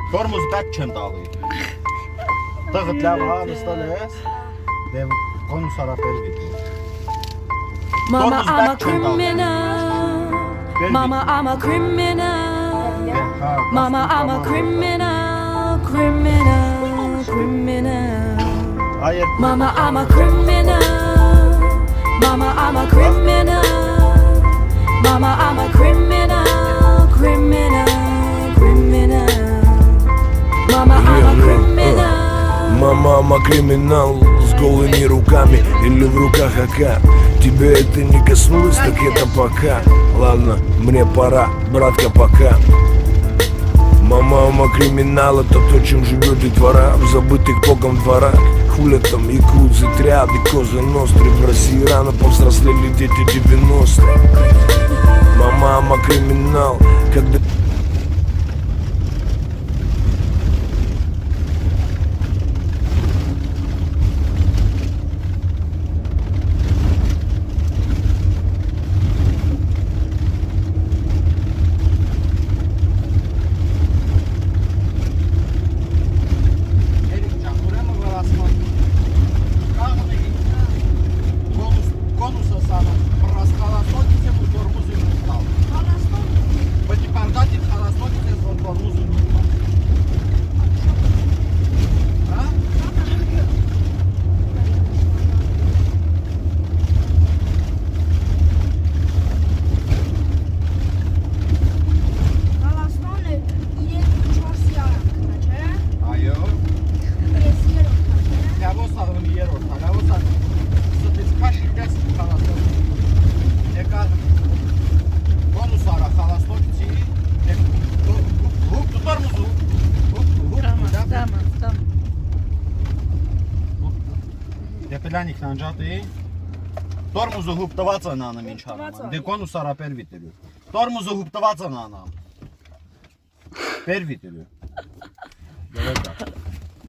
Տորմուզ բեկ չեմ տալի։ Տղդ լավ հա նստել ես։ Դե կոնուս արապերվի։ Mama, I'm a criminal. Mama, I'm a criminal. Mama, I'm a criminal, criminal, criminal. Mama, I'm a criminal. Mama, I'm a criminal. Mama, I'm a criminal, criminal, criminal. Mama, I'm a criminal. Мама, I'm a criminal. С голыми руками или в руках АК. Тебе это не коснулось, так это пока. Ладно, мне пора, братка, пока. Мама, I'm a criminal. Это то, чем живет детвора в забытых богом дворах. Хуля там якудзы, триады, козы, ностры. В России рано повзрослели дети 90-х. Мама, I'm a criminal. Когда... Դեպելանիքն անջատի Տորմուզը հուպտված են անում ինչ հարում Դե կոնուս արապերվի տերու Տորմուզը հուպտված են անում Պերվի տերու